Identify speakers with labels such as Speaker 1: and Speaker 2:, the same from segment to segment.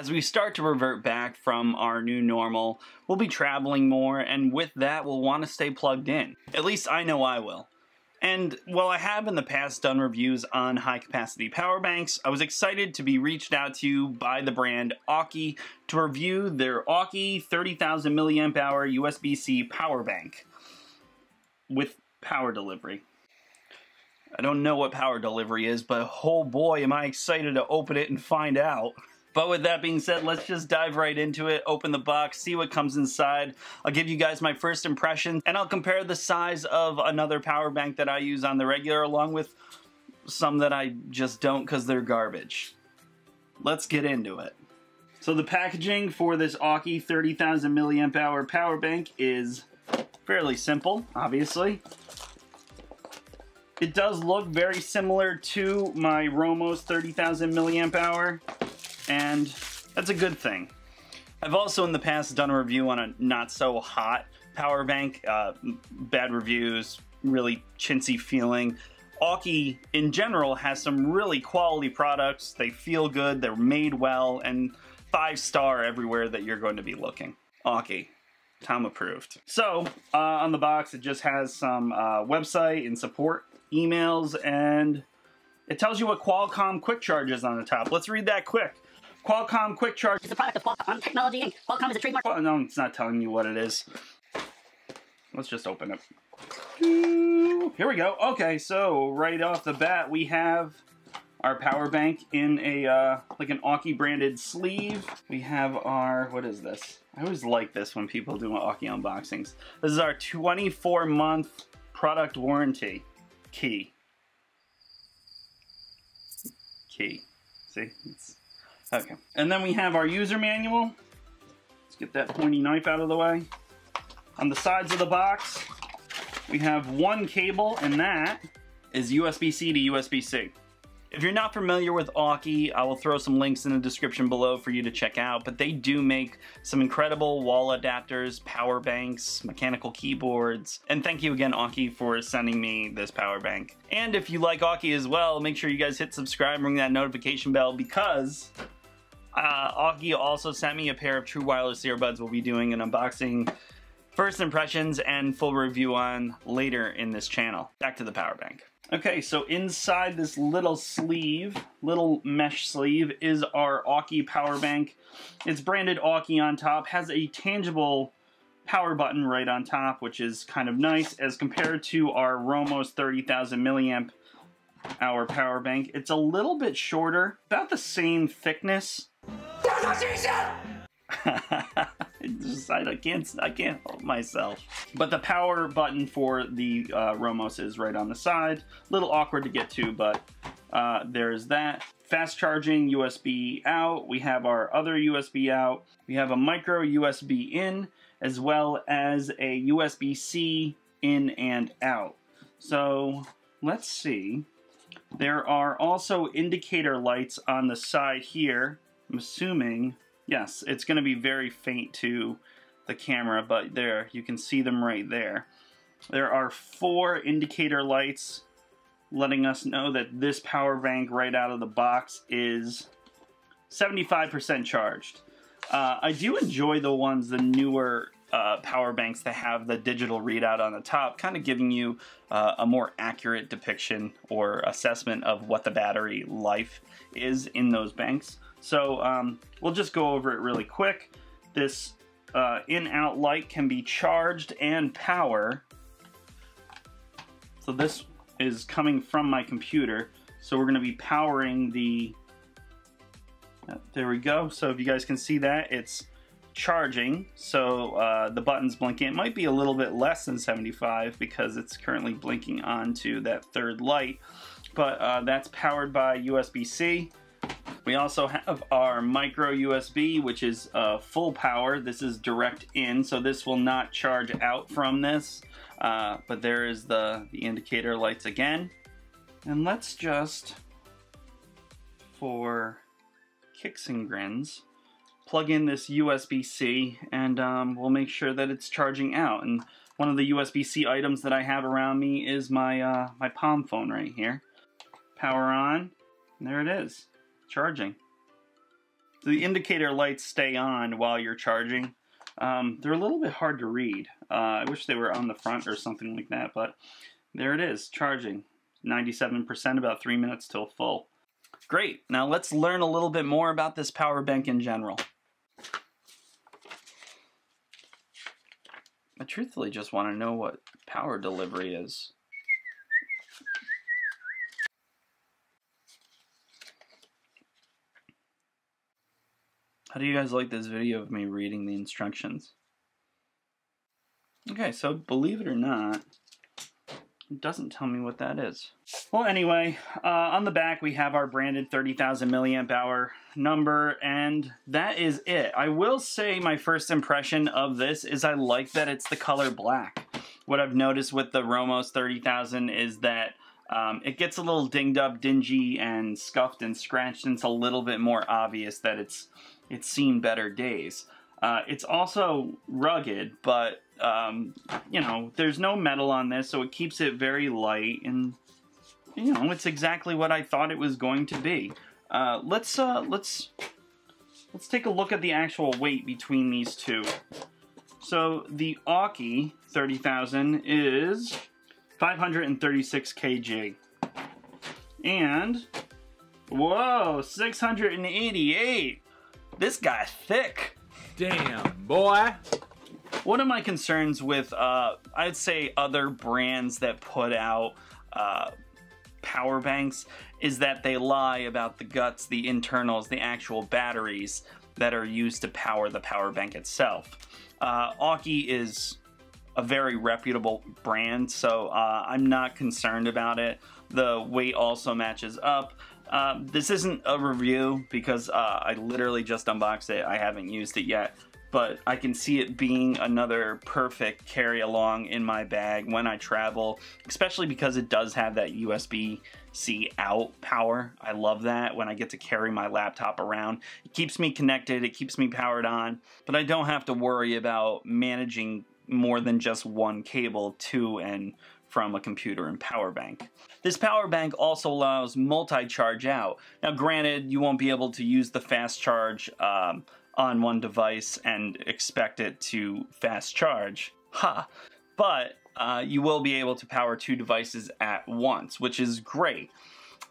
Speaker 1: As we start to revert back from our new normal, we'll be traveling more, and with that we'll want to stay plugged in. At least I know I will. And while I have in the past done reviews on high capacity power banks, I was excited to be reached out to by the brand Aukey to review their Aukey 30,000 milliamp hour USB-C power bank with power delivery. I don't know what power delivery is, but oh boy am I excited to open it and find out. But with that being said, let's just dive right into it, open the box, see what comes inside. I'll give you guys my first impressions, and I'll compare the size of another power bank that I use on the regular along with some that I just don't because they're garbage. Let's get into it. So the packaging for this Aukey 30,000 milliamp hour power bank is fairly simple, obviously. It does look very similar to my Romoss 30,000 milliamp hour. And that's a good thing. I've also in the past done a review on a not so hot power bank. Bad reviews, really chintzy feeling. Aukey in general has some really quality products. They feel good, they're made well, and 5-star everywhere that you're going to be looking. Aukey, Tom approved. So on the box it just has some website and support emails, and it tells you what Qualcomm Quick Charge is on the top. Let's read that quick. Qualcomm Quick Charge is a product of Qualcomm Technology Inc. Qualcomm is a trademark. Well, no, it's not telling you what it is. Let's just open it. Here we go. Okay, so right off the bat, we have our power bank in a like an Aukey branded sleeve. We have our, what is this? I always like this when people do Aukey unboxings. This is our 24-month product warranty key. See? It's okay. And then we have our user manual. Let's get that pointy knife out of the way. On the sides of the box, we have one cable, and that is USB-C to USB-C. If you're not familiar with Aukey, I will throw some links in the description below for you to check out, but they do make some incredible wall adapters, power banks, mechanical keyboards, and thank you again Aukey for sending me this power bank. And if you like Aukey as well, make sure you guys hit subscribe and ring that notification bell because Aukey also sent me a pair of true wireless earbuds we'll be doing an unboxing, first impressions, and full review on later in this channel. Back to the power bank. Okay, so inside this little sleeve, little mesh sleeve, is our Aukey power bank. It's branded Aukey on top, has a tangible power button right on top, which is kind of nice as compared to our Romoss 30,000 milliamp hour power bank. It's a little bit shorter, about the same thickness. I can't help myself. But the power button for the Romoss is right on the side. A little awkward to get to, but there's that. Fast charging USB out. We have our other USB out. We have a micro USB in, as well as a USB-C in and out. So let's see. There are also indicator lights on the side here. I'm assuming, yes, it's going to be very faint to the camera, but there, you can see them right there. There are 4 indicator lights letting us know that this power bank right out of the box is 75% charged. I do enjoy the newer power banks that have the digital readout on the top, kind of giving you a more accurate depiction or assessment of what the battery life is in those banks. So we'll just go over it really quick. This in-out light can be charged and power. So this is coming from my computer. So we're going to be powering the, there we go. So if you guys can see that, it's charging. So the button's blinking. It might be a little bit less than 75 because it's currently blinking onto that third light. But that's powered by USB-C. We also have our micro USB, which is full power. This is direct in, so this will not charge out from this. But there is the indicator lights again. And let's just, for kicks and grins, plug in this USB-C, and we'll make sure that it's charging out. And one of the USB-C items that I have around me is my my Palm phone right here. Power on, and there it is. Charging. the indicator lights stay on while you're charging. They're a little bit hard to read. I wish they were on the front or something like that, but there it is, charging. 97%, about 3 minutes till full. Great, now let's learn a little bit more about this power bank in general. I truthfully just want to know what power delivery is. How do you guys like this video of me reading the instructions? Okay, so believe it or not, it doesn't tell me what that is. Well, anyway, on the back we have our branded 30,000 milliamp hour number, and that is it. I will say my first impression of this is I like that it's the color black. What I've noticed with the Romoss 30,000 is that it gets a little dinged up, dingy, and scuffed and scratched, and it's a little bit more obvious that it's seen better days. It's also rugged, but you know, there's no metal on this, so it keeps it very light, and you know, it's exactly what I thought it was going to be. Let's take a look at the actual weight between these two. So the Aukey 30,000 is 536 kg, and whoa, 688. This guy's thick.
Speaker 2: Damn, boy.
Speaker 1: One of my concerns with, I'd say, other brands that put out power banks is that they lie about the guts, the internals, the actual batteries that are used to power the power bank itself. Aukey is a very reputable brand, so I'm not concerned about it. The weight also matches up. This isn't a review because I literally just unboxed it. I haven't used it yet, but I can see it being another perfect carry along in my bag when I travel, especially because it does have that USB-C out power. I love that when I get to carry my laptop around. It keeps me connected, it keeps me powered on, but I don't have to worry about managing more than just one cable to and from a computer and power bank. This power bank also allows multi-charge out. Now granted, you won't be able to use the fast charge on one device and expect it to fast charge. But you will be able to power two devices at once, which is great.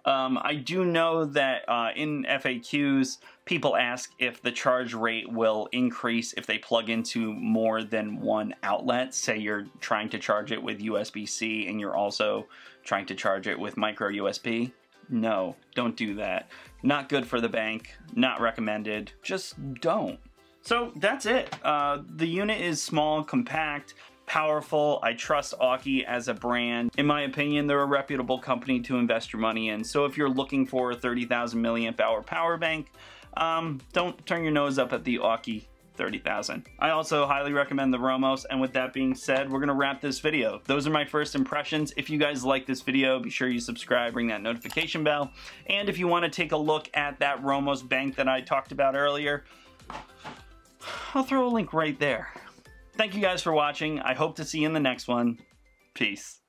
Speaker 1: I do know that in FAQs, people ask if the charge rate will increase if they plug into more than one outlet. Say you're trying to charge it with USB-C and you're also trying to charge it with micro USB. No, don't do that. Not good for the bank, not recommended, just don't. So that's it. The unit is small, compact, powerful. I trust Aukey as a brand. In my opinion, they're a reputable company to invest your money in. So if you're looking for a 30,000 milliamp hour power bank, don't turn your nose up at the Aukey 30,000. I also highly recommend the Romoss, and with that being said, we're gonna wrap this video. Those are my first impressions. If you guys like this video, be sure you subscribe, ring that notification bell, and if you wanna take a look at that Romoss bank that I talked about earlier, I'll throw a link right there. Thank you guys for watching. I hope to see you in the next one. Peace.